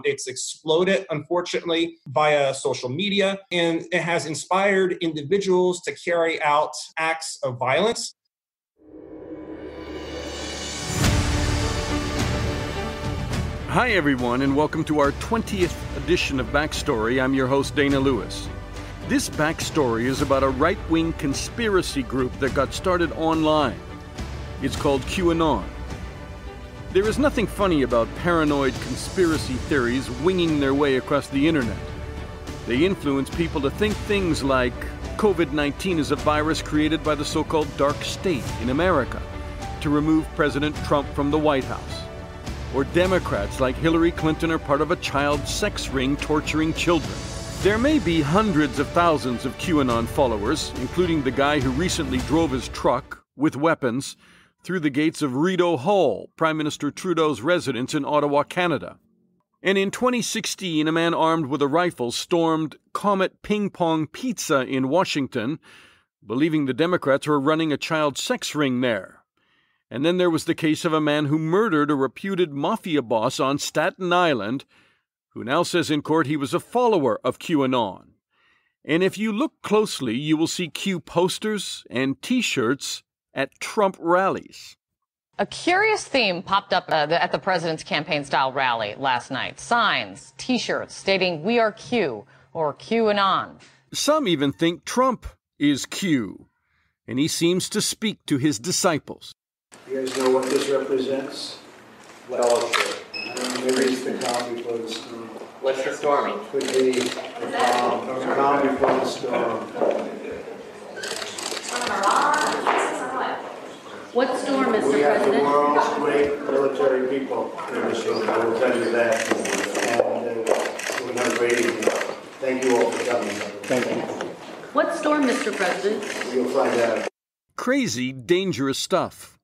It's exploded, unfortunately, via social media, and it has inspired individuals to carry out acts of violence. Hi, everyone, and welcome to our 20th edition of Backstory. I'm your host, Dana Lewis. This backstory is about a right-wing conspiracy group that got started online. It's called QAnon. There is nothing funny about paranoid conspiracy theories winging their way across the internet. They influence people to think things like COVID-19 is a virus created by the so-called dark state in America to remove President Trump from the White House. Or Democrats like Hillary Clinton are part of a child sex ring torturing children. There may be hundreds of thousands of QAnon followers, including the guy who recently drove his truck with weapons through the gates of Rideau Hall, Prime Minister Trudeau's residence in Ottawa, Canada. And in 2016, a man armed with a rifle stormed Comet Ping Pong Pizza in Washington, believing the Democrats were running a child sex ring there. And then there was the case of a man who murdered a reputed mafia boss on Staten Island, who now says in court he was a follower of QAnon. And if you look closely, you will see Q posters and T-shirts at Trump rallies. A curious theme popped up at the president's campaign-style rally last night. Signs, T-shirts stating, "We are Q," or QAnon. Some even think Trump is Q, and he seems to speak to his disciples. You guys know what this represents? Fellowship. Maybe it's the calm before the storm. What's the storming? Could be the calm before the storm. What storm, Mr. We have the President? world's great military people in this room, I will tell you that. And we're not great evening. Thank you all for coming. Thank you. What storm, Mr. President? You'll find out. Crazy, dangerous stuff.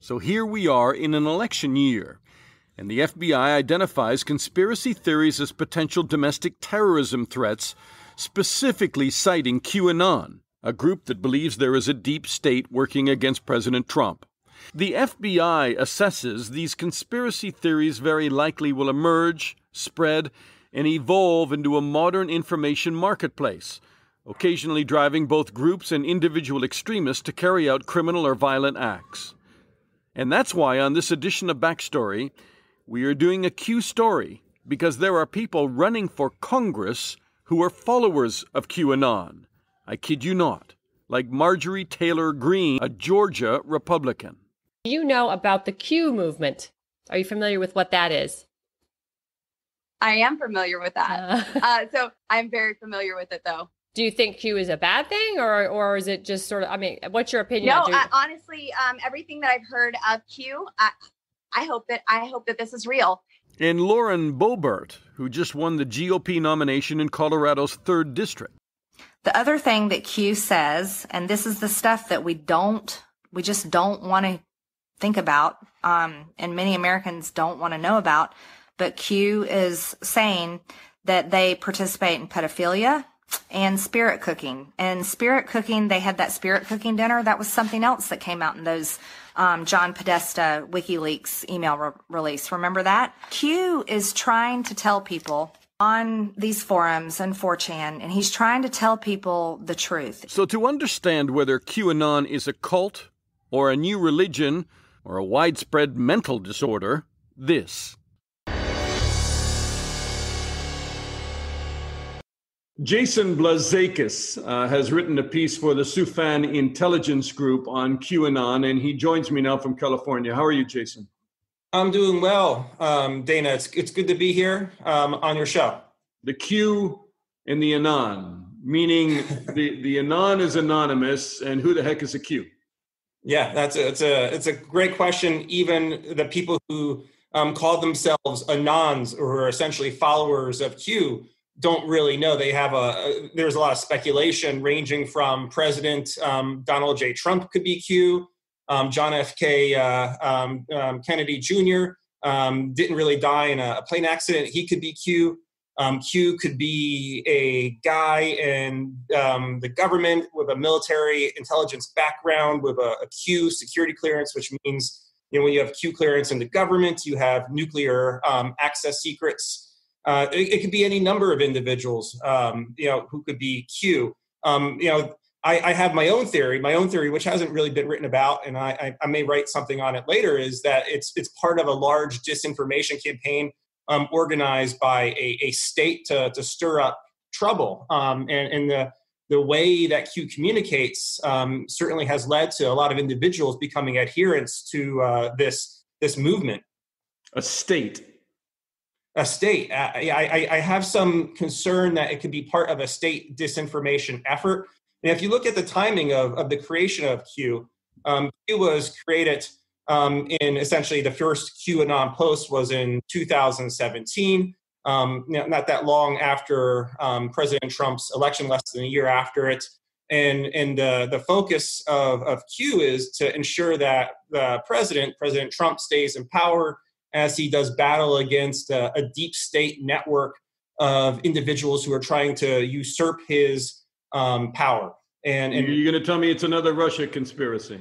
So here we are in an election year, and the FBI identifies conspiracy theories as potential domestic terrorism threats, specifically citing QAnon, a group that believes there is a deep state working against President Trump. The FBI assesses these conspiracy theories very likely will emerge, spread, and evolve into a modern information marketplace, occasionally driving both groups and individual extremists to carry out criminal or violent acts. And that's why on this edition of Backstory, we are doing a Q story, because there are people running for Congress who are followers of QAnon. I kid you not, like Marjorie Taylor Greene, a Georgia Republican. You know about the Q movement. Are you familiar with what that is? I am familiar with that. So I'm very familiar with it, though. Do you think Q is a bad thing, or is it just sort of, I mean, what's your opinion? No, honestly, everything that I've heard of Q, I hope that this is real. And Lauren Boebert, who just won the GOP nomination in Colorado's 3rd District. The other thing that Q says, and this is the stuff that we just don't want to think about, and many Americans don't want to know about, but Q is saying that they participate in pedophilia and spirit cooking. And spirit cooking, they had that spirit cooking dinner. That was something else that came out in those John Podesta WikiLeaks email release. Remember that? Q is trying to tell people on these forums and 4chan, and he's trying to tell people the truth. So to understand whether QAnon is a cult or a new religion or a widespread mental disorder, this. Jason Blazakis has written a piece for the Soufan Intelligence Group on QAnon, and he joins me now from California. How are you, Jason? I'm doing well, Dana. It's good to be here on your show. The Q and the Anon, meaning the Anon is anonymous, and who the heck is a Q? Yeah, it's a great question. Even the people who call themselves Anons, or are essentially followers of Q, don't really know. There's a lot of speculation ranging from President Donald J. Trump could be Q. John F.K. Kennedy Jr. Didn't really die in a plane accident. He could be Q. Q could be a guy in the government with a military intelligence background with a Q security clearance, which means when you have Q clearance in the government, you have nuclear access secrets. It could be any number of individuals, who could be Q. I have my own theory, which hasn't really been written about, and I may write something on it later, is that it's part of a large disinformation campaign organized by a state to stir up trouble. And the way that Q communicates certainly has led to a lot of individuals becoming adherents to this movement. A state. I have some concern that it could be part of a state disinformation effort. And if you look at the timing of the creation of Q, Q was created in essentially the first QAnon post was in 2017, not that long after President Trump's election, less than a year after it. And the focus of Q is to ensure that the President Trump, stays in power as he does battle against a deep state network of individuals who are trying to usurp his power. And you're going to tell me it's another Russia conspiracy?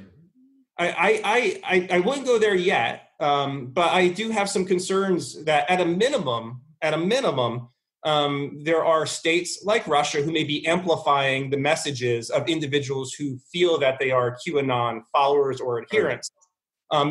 I wouldn't go there yet, but I do have some concerns that at a minimum, there are states like Russia who may be amplifying the messages of individuals who feel that they are QAnon followers or adherents,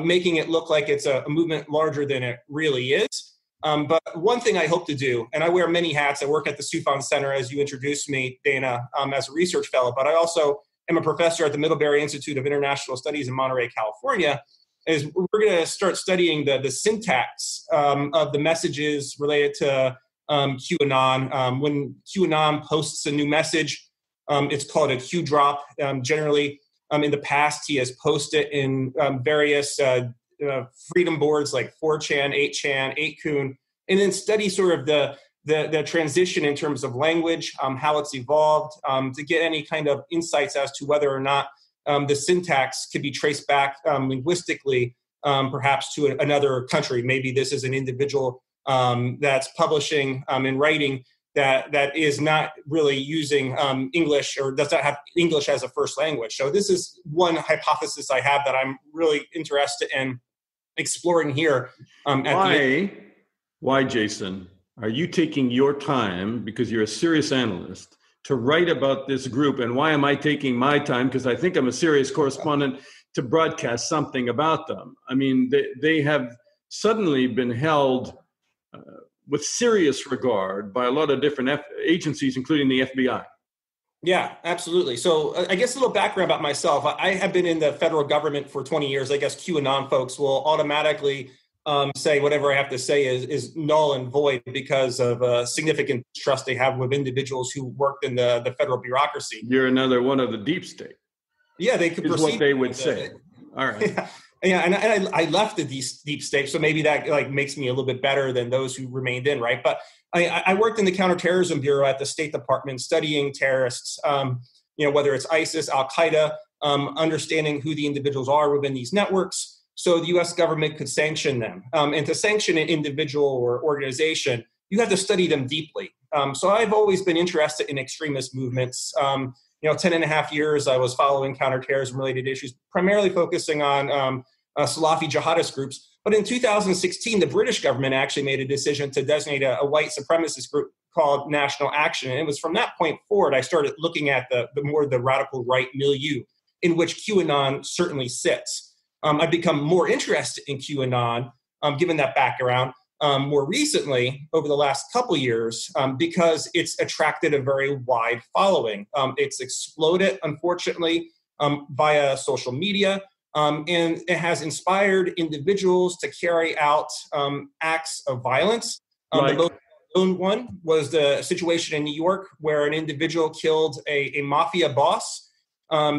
making it look like it's a movement larger than it really is. But one thing I hope to do, and I wear many hats, I work at the Soufan Centre, as you introduced me, Dana, as a research fellow, but I also am a professor at the Middlebury Institute of International Studies in Monterey, California, is we're going to start studying the syntax of the messages related to QAnon. When QAnon posts a new message, it's called a Q drop. Generally, in the past, he has posted in various freedom boards like 4chan, 8chan, 8kun, and then study sort of the transition in terms of language, how it's evolved, to get any kind of insights as to whether or not the syntax could be traced back linguistically, perhaps to another country. Maybe this is an individual that's publishing and writing that is not really using English or does not have English as a first language. So this is one hypothesis I have that I'm really interested in exploring here. Why, Jason, are you taking your time, because you're a serious analyst, to write about this group? And why am I taking my time, because I think I'm a serious correspondent, to broadcast something about them? I mean, they have suddenly been held with serious regard by a lot of different agencies, including the FBI. Yeah, absolutely. So I guess a little background about myself. I have been in the federal government for 20 years. I guess QAnon folks will automatically say whatever I have to say is null and void because of significant trust they have with individuals who worked in the federal bureaucracy. You're another one of the deep state. Yeah, they could is what they would say. All right. Yeah, and I left the deep state, so maybe that makes me a little bit better than those who remained in, right? But I worked in the Counterterrorism Bureau at the State Department, studying terrorists, whether it's ISIS, Al Qaeda, understanding who the individuals are within these networks, so the U.S. government could sanction them. And to sanction an individual or organization, you have to study them deeply. So I've always been interested in extremist movements. 10 and a half years, I was following counterterrorism-related issues, primarily focusing on Salafi jihadist groups. But in 2016, the British government actually made a decision to designate a white supremacist group called National Action. And it was from that point forward I started looking at the more the radical right milieu in which QAnon certainly sits. I've become more interested in QAnon, given that background, more recently over the last couple years, because it's attracted a very wide following. It's exploded, unfortunately, via social media, and it has inspired individuals to carry out acts of violence. The most known one was the situation in New York where an individual killed a mafia boss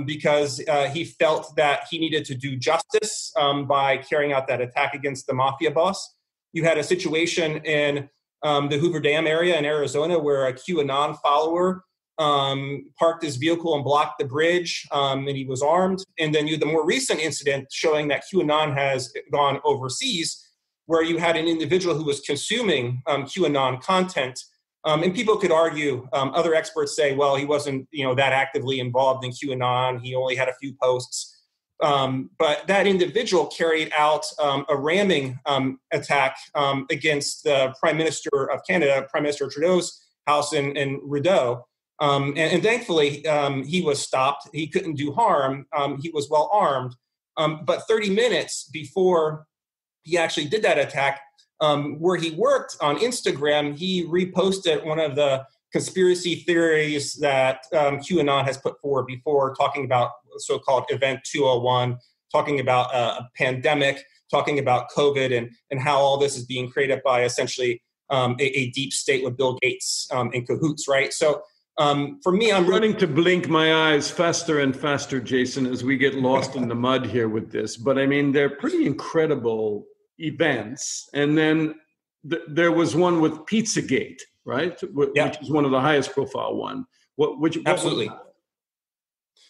because he felt that he needed to do justice by carrying out that attack against the mafia boss. You had a situation in the Hoover Dam area in Arizona where a QAnon follower parked his vehicle and blocked the bridge, and he was armed. And then you had the more recent incident showing that QAnon has gone overseas, where you had an individual who was consuming QAnon content. And people could argue, other experts say, well, he wasn't that actively involved in QAnon. He only had a few posts. But that individual carried out a ramming attack against the Prime Minister of Canada, Prime Minister Trudeau's house in Rideau. And thankfully, he was stopped. He couldn't do harm. He was well armed. But 30 minutes before he actually did that attack, where he worked on Instagram, he reposted one of the conspiracy theories that QAnon has put forward before, talking about so-called Event 201, talking about a pandemic, talking about COVID, and how all this is being created by essentially a deep state with Bill Gates in cahoots, right? So for me, I'm running to blink my eyes faster and faster, Jason, as we get lost in the mud here with this. But I mean, they're pretty incredible events. And then there was one with Pizzagate, right? Which is one of the highest profile one. Absolutely.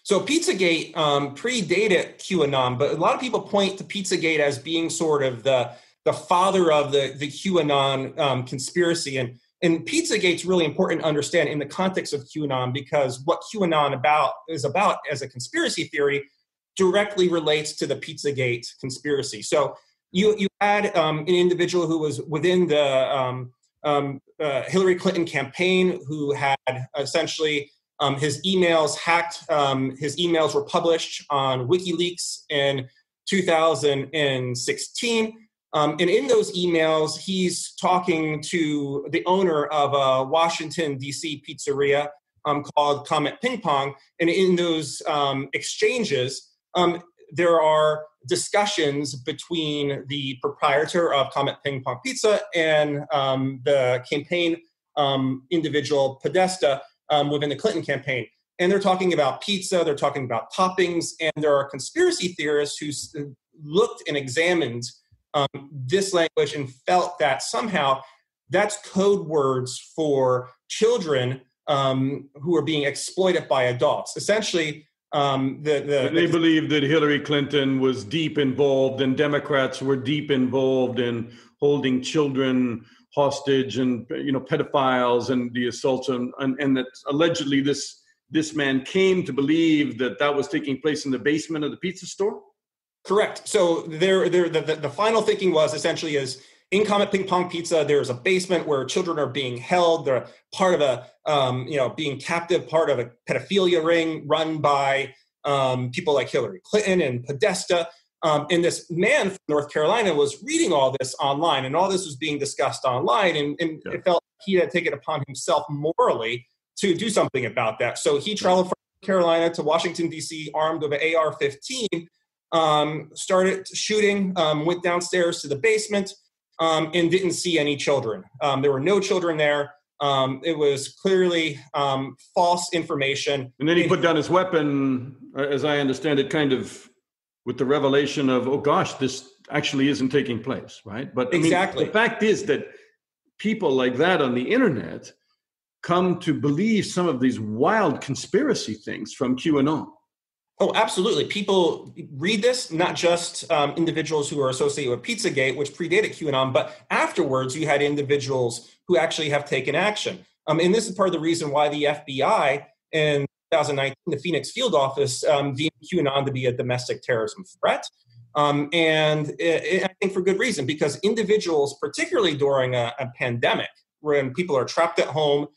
So Pizzagate predated QAnon, but a lot of people point to Pizzagate as being sort of the father of the QAnon conspiracy. And Pizzagate's really important to understand in the context of QAnon, because what QAnon is about as a conspiracy theory directly relates to the Pizzagate conspiracy. So you had an individual who was within the Hillary Clinton campaign who had essentially his emails hacked. His emails were published on WikiLeaks in 2016. And in those emails, he's talking to the owner of a Washington, D.C. pizzeria called Comet Ping Pong. And in those exchanges, there are discussions between the proprietor of Comet Ping Pong Pizza and the campaign individual Podesta within the Clinton campaign. And they're talking about pizza, they're talking about toppings, and there are conspiracy theorists who looked and examined this language and felt that somehow that's code words for children who are being exploited by adults. Essentially, they believed that Hillary Clinton was deep involved and Democrats were deep involved in holding children hostage and pedophiles and the assaults and that allegedly this man came to believe that was taking place in the basement of the pizza store. Correct. So the final thinking was essentially is in Comet Ping Pong Pizza, there's a basement where children are being held. They're part of a, being captive, part of a pedophilia ring run by people like Hillary Clinton and Podesta. And this man from North Carolina was reading all this online, and all this was being discussed online. And it felt he had taken it upon himself morally to do something about that. So he traveled from North Carolina to Washington, D.C., armed with an AR-15, started shooting, went downstairs to the basement, and didn't see any children. There were no children there. It was clearly false information. And then he put down his weapon, as I understand it, kind of with the revelation of, oh gosh, this actually isn't taking place, right? But exactly. The fact is that people like that on the internet come to believe some of these wild conspiracy things from QAnon. Oh, absolutely. People read this, not just individuals who are associated with Pizzagate, which predated QAnon, but afterwards you had individuals who actually have taken action. And this is part of the reason why the FBI in 2019, the Phoenix field office deemed QAnon to be a domestic terrorism threat. And I think for good reason, because individuals, particularly during a pandemic, when people are trapped at home,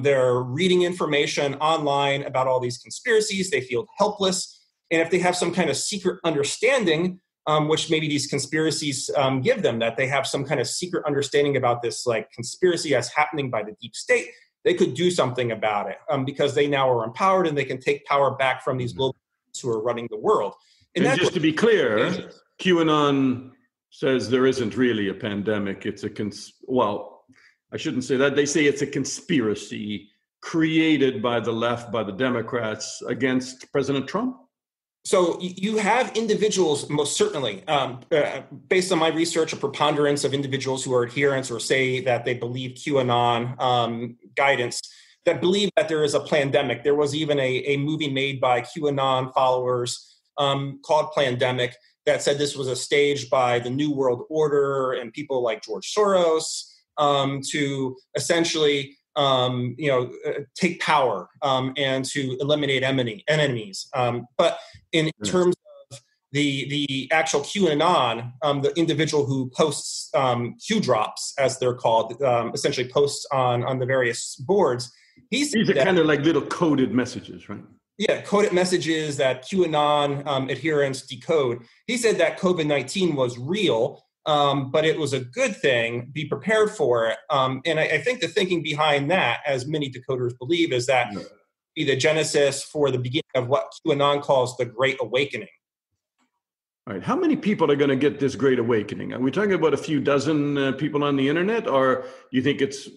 they're reading information online about all these conspiracies. They feel helpless. And if they have some kind of secret understanding, which maybe these conspiracies give them, that they have some kind of secret understanding about this like conspiracy that's happening by the deep state, they could do something about it because they now are empowered and they can take power back from these global who are running the world. And just to be clear, QAnon says there isn't really a pandemic. It's I shouldn't say that. They say it's a conspiracy created by the left, by the Democrats against President Trump. So you have individuals, most certainly, based on my research, a preponderance of individuals who are adherents or say that they believe QAnon guidance, that believe that there is a pandemic. There was even a movie made by QAnon followers called Plandemic that said this was a stage by the New World Order and people like George Soros to essentially take power and to eliminate enemies. But in terms the actual QAnon, the individual who posts Q drops, as they're called, essentially posts on the various boards. These are kind of like little coded messages, right? Yeah, coded messages that QAnon adherents decode. He said that COVID-19 was real, but it was a good thing. Be prepared for it. And I think the thinking behind that, as many decoders believe, is that be the genesis for the beginning of what QAnon calls the Great Awakening. All right. How many people are going to get this Great Awakening? Are we talking about a few dozen people on the internet, or you think it's?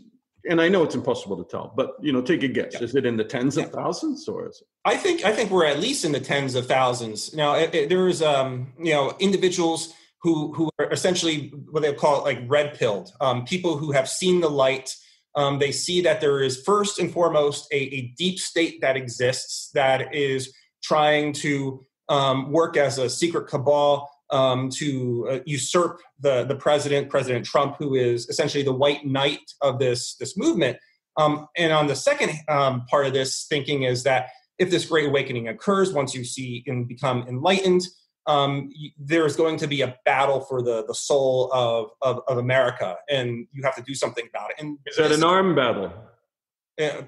And I know it's impossible to tell, but take a guess. Yeah. Is it in the tens of thousands, or is it? I think we're at least in the tens of thousands. Now, there's individuals who are essentially what they call it, like red pilled, people who have seen the light. They see that there is first and foremost a deep state that exists that is trying to work as a secret cabal to usurp the President Trump, who is essentially the white knight of this movement. And on the second part of this thinking is that if this Great Awakening occurs, once you see and become enlightened, there's going to be a battle for the soul of America, and you have to do something about it. And is that an armed battle?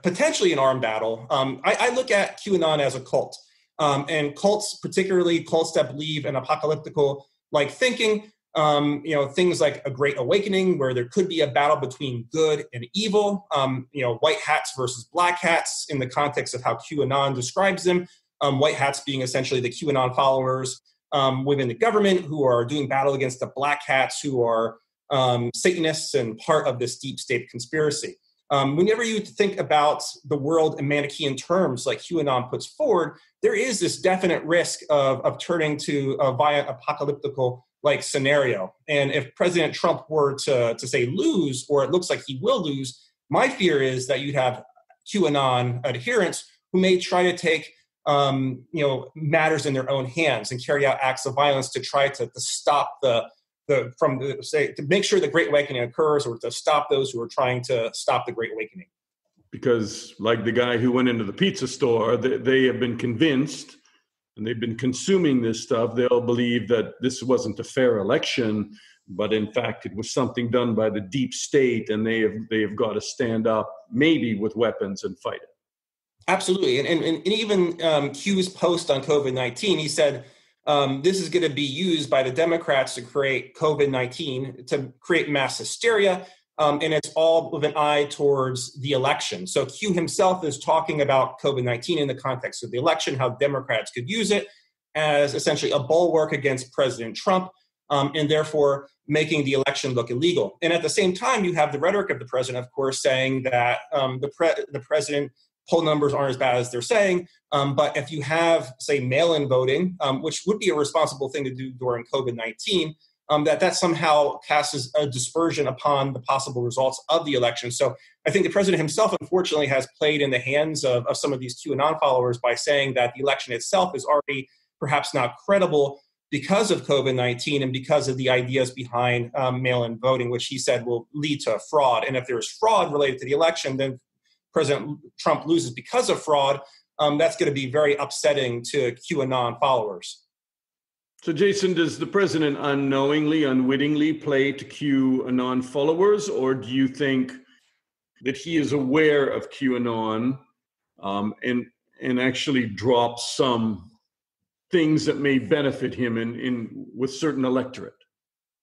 Potentially an armed battle. I look at QAnon as a cult. And cults, particularly cults that believe in apocalyptical like thinking, things like a Great Awakening, where there could be a battle between good and evil, white hats versus black hats in the context of how QAnon describes them, white hats being essentially the QAnon followers within the government who are doing battle against the black hats who are Satanists and part of this deep state conspiracy. Whenever you think about the world in Manichaean terms like QAnon puts forward, there is this definite risk of turning to a violent apocalyptical like scenario. And if President Trump were to say lose, or it looks like he will lose, my fear is that you'd have QAnon adherents who may try to take matters in their own hands and carry out acts of violence to try to stop to make sure the Great Awakening occurs, or to stop those who are trying to stop the Great Awakening. Because like the guy who went into the pizza store, they have been convinced, and they've been consuming this stuff. They'll believe that this wasn't a fair election, but in fact it was something done by the deep state, and they have got to stand up, maybe with weapons, and fight it. Absolutely, and even Q's post on COVID-19, he said, this is going to be used by the Democrats to create COVID-19, to create mass hysteria, and it's all with an eye towards the election. So Q himself is talking about COVID-19 in the context of the election, how Democrats could use it as essentially a bulwark against President Trump, and therefore making the election look illegal. And at the same time, you have the rhetoric of the president, of course, saying that the president poll numbers aren't as bad as they're saying. But if you have, say, mail-in voting, which would be a responsible thing to do during COVID-19, that somehow casts a dispersion upon the possible results of the election. So I think the president himself, unfortunately, has played in the hands of some of these QAnon followers by saying that the election itself is already perhaps not credible because of COVID-19 and because of the ideas behind mail-in voting, which he said will lead to fraud. And if there's fraud related to the election, then President Trump loses because of fraud. That's going to be very upsetting to QAnon followers. So, Jason, does the president unknowingly, unwittingly play to QAnon followers, or do you think that he is aware of QAnon and actually drops some things that may benefit him in with certain electorate?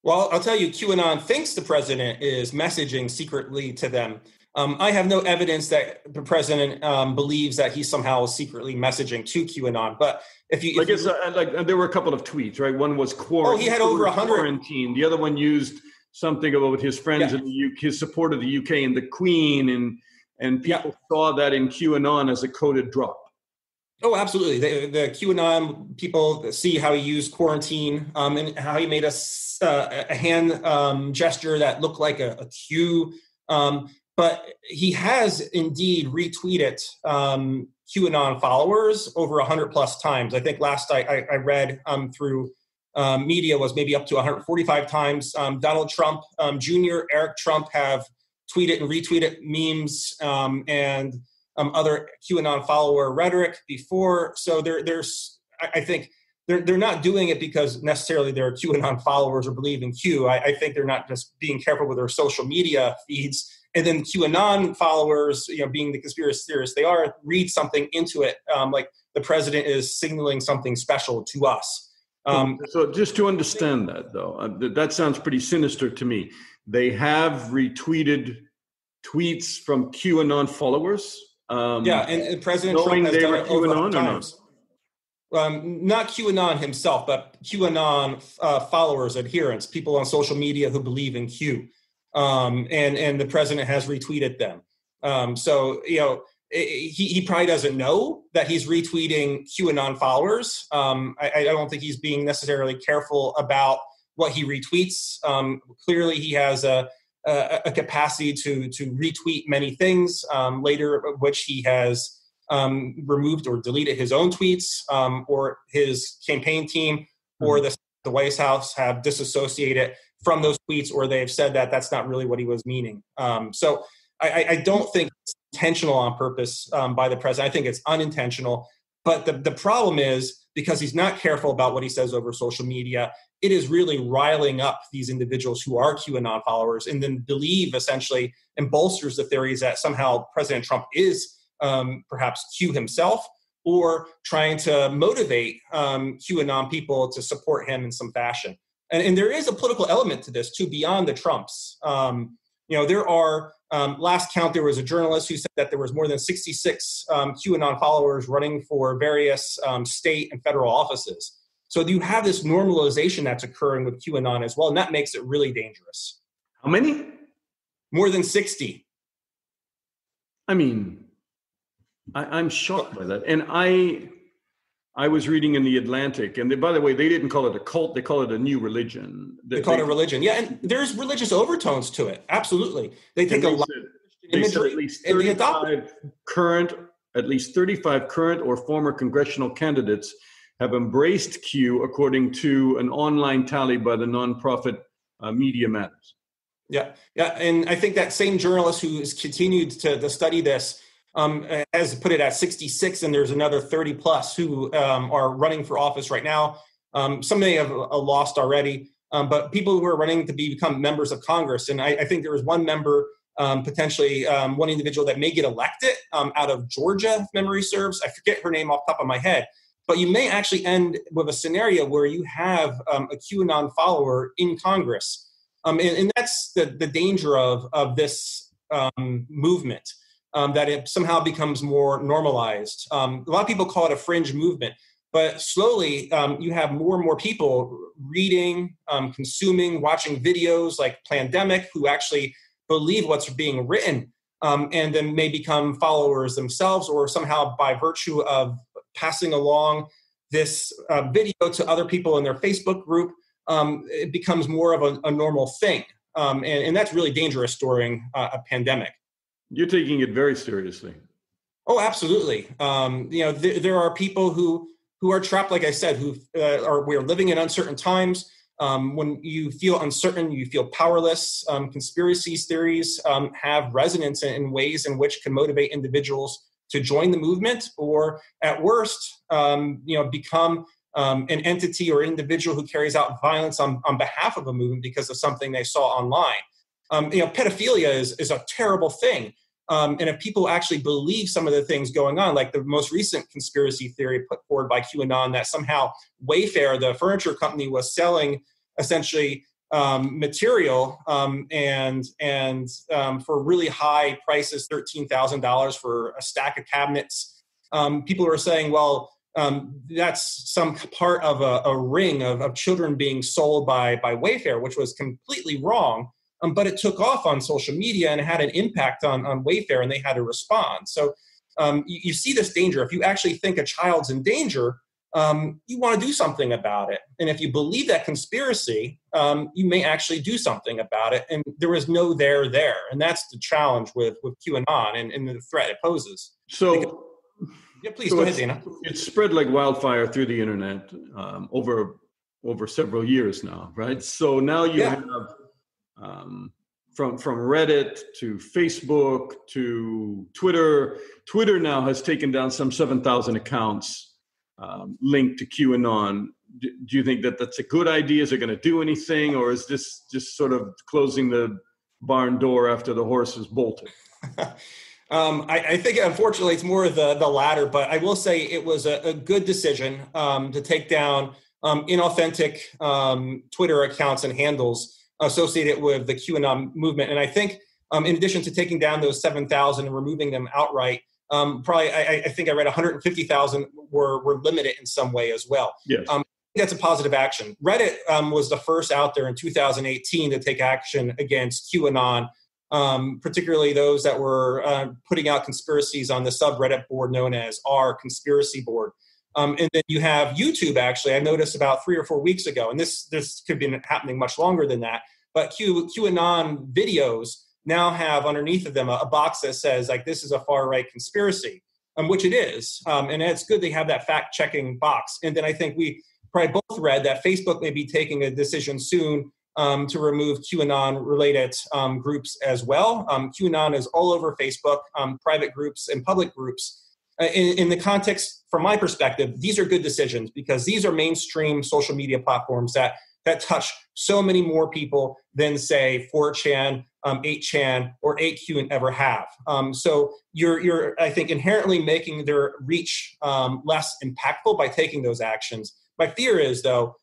Well, I'll tell you, QAnon thinks the president is messaging secretly to them. I have no evidence that the president believes that he's somehow secretly messaging to QAnon. But there were a couple of tweets, right? One was quarantine. Oh, he had over 100. Quarantine. The other one used something about his friends in the UK, his support of the UK and the Queen, and people saw that in QAnon as a coded drop. Oh, absolutely. The QAnon people see how he used quarantine and how he made a hand gesture that looked like a Q. But he has indeed retweeted QAnon followers over 100 plus times. I think last I read through media was maybe up to 145 times. Donald Trump Jr., Eric Trump have tweeted and retweeted memes and other QAnon follower rhetoric before. So there's, I think, they're not doing it because necessarily they're QAnon followers or believe in Q. I think they're not just being careful with their social media feeds. And then QAnon followers, being the conspiracy theorists they are, read something into it, like the president is signaling something special to us. So just to understand that, though, that sounds pretty sinister to me. They have retweeted tweets from QAnon followers. And President Trump has done it over 100 times. Not QAnon himself, but QAnon followers, adherents, people on social media who believe in Q. And the president has retweeted them. He probably doesn't know that he's retweeting QAnon followers. I don't think he's being necessarily careful about what he retweets. Clearly, he has a capacity to retweet many things, later of which he has removed or deleted his own tweets, or his campaign team or the White House have disassociated from those tweets, or they've said that that's not really what he was meaning. So I don't think it's intentional on purpose by the president. I think it's unintentional. But the problem is, because he's not careful about what he says over social media, it is really riling up these individuals who are QAnon followers and then believe essentially and bolsters the theories that somehow President Trump is perhaps Q himself, or trying to motivate QAnon people to support him in some fashion. And there is a political element to this too, beyond the Trumps. There are, last count, there was a journalist who said that there was more than 66 QAnon followers running for various state and federal offices. So you have this normalization that's occurring with QAnon as well, and that makes it really dangerous. How many? More than 60. I mean, I'm shocked by that. And I was reading in The Atlantic, and by the way, they didn't call it a cult, they call it a new religion. They call it a religion. Yeah, and there's religious overtones to it. Absolutely. They take a lot of imagery at least and they adopt it. At least 35 current or former congressional candidates have embraced Q, according to an online tally by the nonprofit Media Matters. Yeah, and I think that same journalist who has continued to study this has put it at 66, and there's another 30 plus who are running for office right now. Some may have lost already, but people who are running to become members of Congress. And I think there was one member, potentially one individual that may get elected out of Georgia, if memory serves. I forget her name off the top of my head. But you may actually end with a scenario where you have a QAnon follower in Congress. And that's the danger of this movement. That it somehow becomes more normalized. A lot of people call it a fringe movement, but slowly you have more and more people reading, consuming, watching videos like Plandemic, who actually believe what's being written, and then may become followers themselves, or somehow by virtue of passing along this video to other people in their Facebook group, it becomes more of a normal thing. And that's really dangerous during a pandemic. You're taking it very seriously. Oh, absolutely. There are people who are trapped, like I said, we're living in uncertain times. When you feel uncertain, you feel powerless. Conspiracy theories have resonance in ways in which can motivate individuals to join the movement, or at worst, become an entity or individual who carries out violence on behalf of a movement because of something they saw online. Pedophilia is a terrible thing. And if people actually believe some of the things going on, like the most recent conspiracy theory put forward by QAnon, that somehow Wayfair, the furniture company, was selling essentially material and for really high prices, $13,000 for a stack of cabinets. People are saying, well, that's some part of a ring of children being sold by Wayfair, which was completely wrong. But it took off on social media and had an impact on Wayfair, and they had to respond. So you see this danger. If you actually think a child's in danger, you want to do something about it. And if you believe that conspiracy, you may actually do something about it. And there is no there. And that's the challenge with QAnon and the threat it poses. So, please go ahead, Dana. It's spread like wildfire through the internet over several years now, right? So now you have from Reddit to Facebook to Twitter. Twitter now has taken down some 7,000 accounts linked to QAnon. do you think that that's a good idea? Is it going to do anything, or is this just sort of closing the barn door after the horse is bolted? I think, unfortunately, it's more of the latter, but I will say it was a good decision to take down inauthentic Twitter accounts and handles associated with the QAnon movement. And I think in addition to taking down those 7,000 and removing them outright, probably I think I read 150,000 were limited in some way as well. Yes. That's a positive action. Reddit was the first out there in 2018 to take action against QAnon, particularly those that were putting out conspiracies on the subreddit board known as our conspiracy board. And then you have YouTube, actually, I noticed about 3 or 4 weeks ago, and this could be happening much longer than that, but QAnon videos now have underneath of them a box that says, like, this is a far-right conspiracy, which it is. And it's good they have that fact-checking box. And then I think we probably both read that Facebook may be taking a decision soon to remove QAnon-related groups as well. QAnon is all over Facebook, private groups and public groups. In the context, from my perspective, these are good decisions because these are mainstream social media platforms that touch so many more people than, say, 4chan, 8chan, or 8Q ever have. So you're, I think, inherently making their reach less impactful by taking those actions. My fear is, though,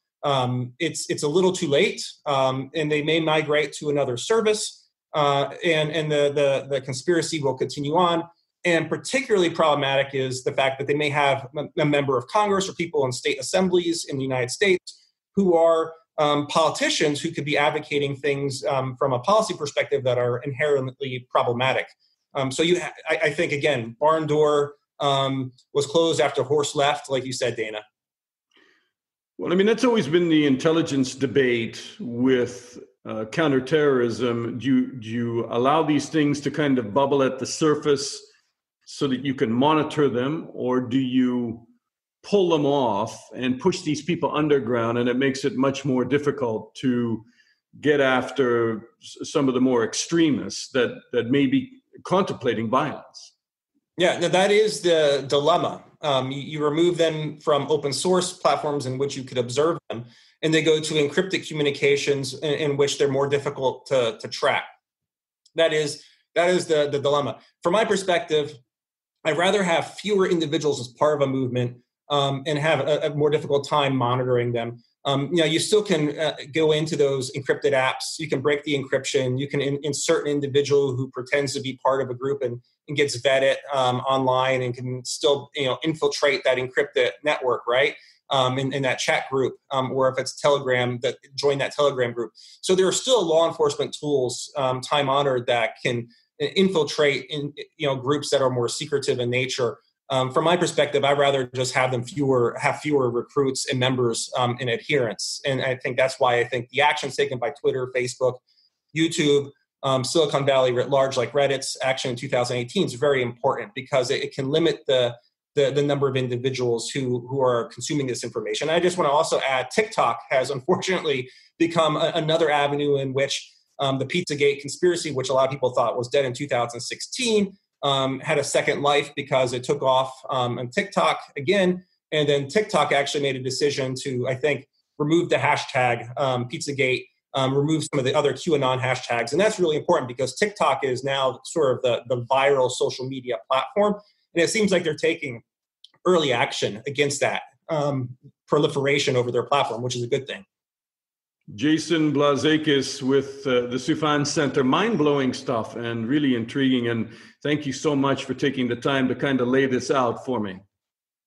it's a little too late, and they may migrate to another service, and the conspiracy will continue on. And particularly problematic is the fact that they may have a member of Congress or people in state assemblies in the United States who are politicians who could be advocating things from a policy perspective that are inherently problematic. So I think, again, barn door was closed after horse left, like you said, Dana. Well, I mean, that's always been the intelligence debate with counterterrorism. Do you allow these things to kind of bubble at the surface so that you can monitor them, or do you pull them off and push these people underground, and it makes it much more difficult to get after some of the more extremists that may be contemplating violence? Yeah, no, that is the dilemma. You remove them from open source platforms in which you could observe them, and they go to encrypted communications in which they're more difficult to track. That is the dilemma. From my perspective, I'd rather have fewer individuals as part of a movement and have a more difficult time monitoring them. You still can go into those encrypted apps. You can break the encryption. You can insert an individual who pretends to be part of a group and gets vetted online and can still infiltrate that encrypted network, right? In that chat group, or if it's Telegram, that join that Telegram group. So there are still law enforcement tools, time honored, that can infiltrate in groups that are more secretive in nature. From my perspective, I'd rather just have fewer recruits and members and adherents. And I think that's why I think the actions taken by Twitter, Facebook, YouTube, Silicon Valley writ large, like Reddit's action in 2018, is very important because it can limit the number of individuals who are consuming this information. I just want to also add, TikTok has unfortunately become another avenue in which the Pizzagate conspiracy, which a lot of people thought was dead in 2016, had a second life because it took off on TikTok again. And then TikTok actually made a decision to, I think, remove the hashtag Pizzagate, remove some of the other QAnon hashtags. And that's really important because TikTok is now sort of the viral social media platform. And it seems like they're taking early action against that proliferation over their platform, which is a good thing. Jason Blazakis with the Soufan Centre. Mind-blowing stuff and really intriguing. And thank you so much for taking the time to kind of lay this out for me.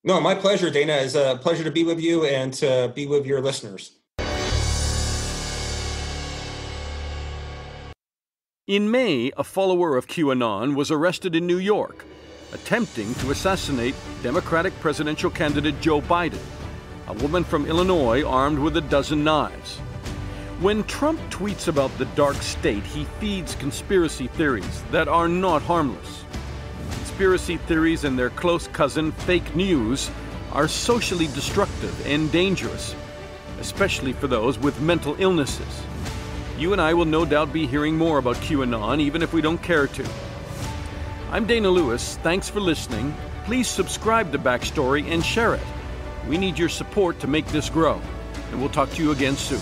No, my pleasure, Dana. It's a pleasure to be with you and to be with your listeners. In May, a follower of QAnon was arrested in New York, attempting to assassinate Democratic presidential candidate Joe Biden, a woman from Illinois armed with a dozen knives. When Trump tweets about the dark state, he feeds conspiracy theories that are not harmless. Conspiracy theories and their close cousin, fake news, are socially destructive and dangerous, especially for those with mental illnesses. You and I will no doubt be hearing more about QAnon, even if we don't care to. I'm Dana Lewis. Thanks for listening. Please subscribe to Backstory and share it. We need your support to make this grow, and we'll talk to you again soon.